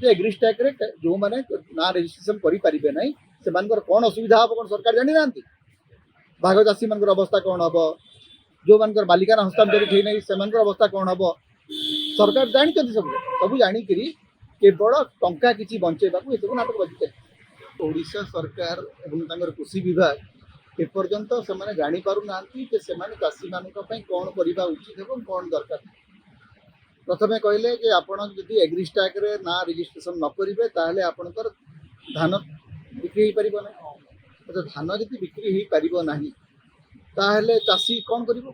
जे agri stack रे जो माने ना रजिस्ट्रेशन करि परिबे नै से मानकर कोन असुविधा हो कोन सरकार जानि नांती भाग चाषी मानकर अवस्था कोन हबो जो मानकर बालिका हस्तांतरित होई नै से मानकर अवस्था कोन हबो सरकार जानि सब सब जानि करी केवल टंका किछि बंचेबा को एतको नाटक बजिते ओडिशा सरकार एवं तांकर कृषि विभाग एपर्यंत से जानी पारु नांती जे से चाषी मानक पई कोन करिबा उचित एवं कोन दरकार प्रथमे कहले जे आपण जदि एग्री स्टैक रे ना रजिस्ट्रेशन न करिवे ताहले आपणकर धान बिक्री हो परिबो ना तो धान जदि बिक्री हो परिबो नाही ताहले चाषी कोन करिवो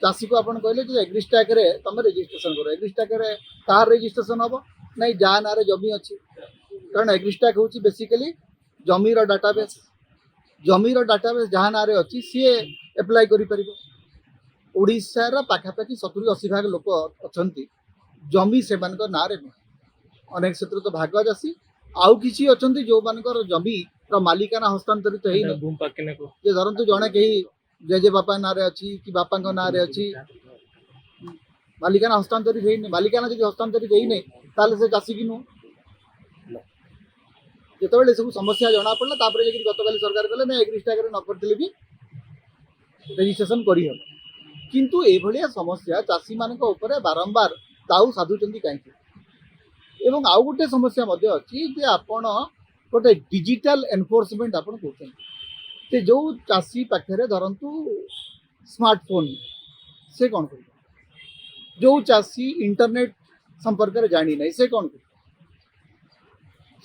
चाषी को आपण कहले जे एग्री स्टैक रे तमे रजिस्ट्रेशन करो एग्री स्टैक रे कार रजिस्ट्रेशन हबो नै जा ना रे जमी अछि कारण एग्री स्टैक होची बेसिकली जमी रो डाटाबेस जहाँ ना रे अछि सी एप्लाई करि परिबो ओडिशार पाखापाखि 70-80 भाग लोक अछंती जमी से मानक नारे अनेक क्षेत्र तो भाग जासी आउ किछि अछंती जो मानकर जमी रो मालिकाना हस्तांतरित हेइ न जे धरंतु जणे केही जे बापा नारे अछि कि बापाଙ୍କ नारे अछि मालिकाना हस्तांतरित हेइ न मालिकाना जदि हस्तांतरित हेइ नै ताले से चासी किनु जेतबेले सब समस्या जणा पड़ला तापर जे गतकाली सरकार कहले मैं एग्री स्टैक रे न करथिले भी रजिस्ट्रेशन करी हम किंतु एभलिया समस्या चाषी मानक ऊपर बारंबार दाऊ साधुचंदी कहीं एवं आउ गोटे समस्या मध्य अच्छी जे आपण गोटे डिजिटल एनफोर्समेंट आपण कहते जो चाषी पाखे धरतु स्मार्टफोन से कौन कर जो चाषी इंटरनेट संपर्क में जानी ना से कौन कर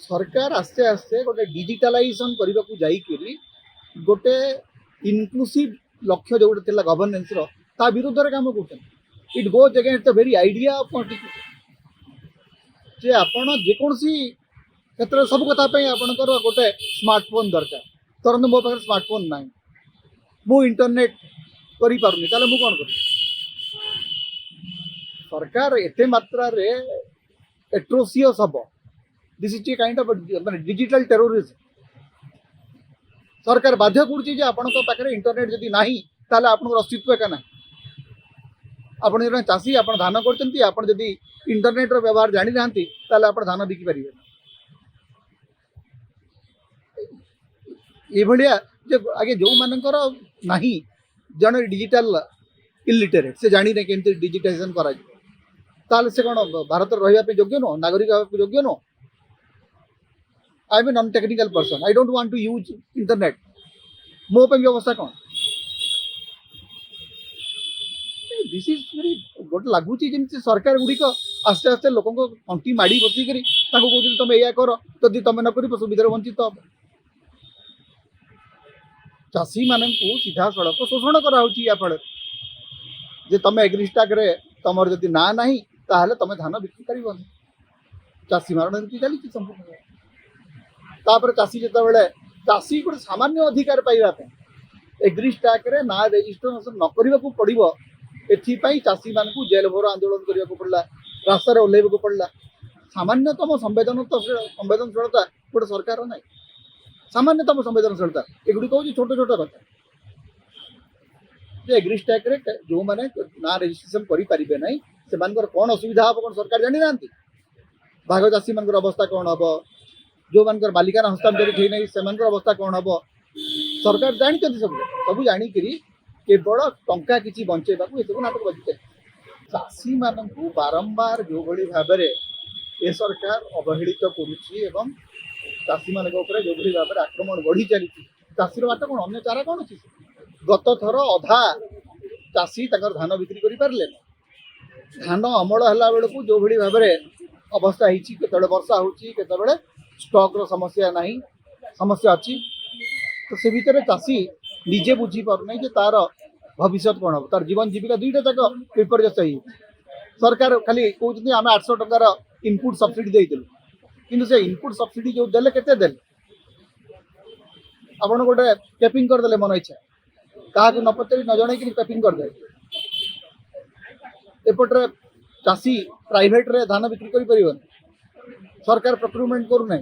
सरकार आस्ते आस्ते गोटे डिजिटालाइजेशन करने को जाइकरी गोटे इनक्लूसिव लक्ष्य जो गोटे गवर्नेंस ता विरुद्ध रे काम करते it goes against the very idea of constitution जे आपण जेकोसी क्षेत्र सब कथा पे आपणकर गोटे स्मार्टफोन दरकार तुरंत मो पाखे स्मार्टफोन ना मु इंटरनेट करि पारुनी ताले मु कोन कर सरकार एते मात्रा रे एट्रोसियस हबो this is a kind of माने डिजिटल टेररिज्म सरकार बाध्य करछि जे आपणक पाखे इंटरनेट जदि नाही ताले आपणक अस्तित्व का ना आपण जन चाषी आप धान करते आप जदि इंटरनेट रो व्यवहार जानी ना ताले आप धान बिकी पारे ये जे आगे जो मानकर नाही जन डिजिटल इलिटरेट से जानी ना केमती डिजिटाइजेशन करा ताले से कौन भारत रही योग्य नो नागरिक योग्य no I am a non technical person I don't want to use internet मो पे व्यवस्था कौन दिस इज वेरी गोटे लगुच जमी सरकार गुड़िक आस्ते आस्ते लोक अंटी माड़ी बसिक कहते तुम या कर जदि तुम न कर सुविधा वंचित हम चाषी मान सीधा सड़क शोषण कराफल जे तुम एग्री स्टैक रे तुम जदि ना ना ताहले तुम धान बिक्री कर चाषी मारण नीति चली संपूर्ण चाषी जिते चाषी गोटे सामान्य अधिकार पाइबा एग्री स्टैक रे ना रजिस्ट्रेशन न करने को पड़ो एथिपाई चाषी मान जेल भर आंदोलन करने को पड़ा रास्तार ओह्लैवा को पड़ा सामान्यतम संवेदनशीलता गोटे सरकार ना सामान्यतम संवेदनशीलता एगुड़ी हूँ छोट छोट कथा एग्री स्टैक रे जो माने ना रजिस्ट्रेशन करि परिबे नै से मानकर कोन असुविधा हो कोन सरकार जानि नांती भाग चाषी मानकर अवस्था कोन हबो जो मानकर बालिका हस्तांतरित होई नै से मानकर अवस्था कोन हबो सरकार जानि सब सब जानि करी केवल टंका किछि बंचेबा को एतको नाटक बजिते चाषी मानकु बारंबार जो भली भाबरे ए सरकार अवहेलित करुछि एवं चाषी मानक ऊपर जो भली भाबरे आक्रमण बढ़ी चली चाषीर बात कोन अन्य चारा कोन अछि गत थर अधा चाषी तकर धान बिक्री करि पारले धान अमल हला बेलकु जो भली भाबरे अवस्था हिछि केतबेले वर्षा होछि केतबेले स्टॉक रो समस्या नाही समस्या अछि तो से भितर चाषी निजे बुझी पार नहीं जे तार भविष्य कौन हम तार जीवन जीविका दुईटा जाक विपर्यस्त सरकार खाली कहते आम 800 टकार इनपुट सब्सिडी देलु कि से इनपुट सब्सिडी जो देले केते देले आपण गोटे कैपिंग करदे मन इच्छा क्या न पचारि न जन कैपिंग करदे एपटे चाषी प्राइवेट रे धान बिक्री कर सरकार प्रोक्यूरमेंट करूना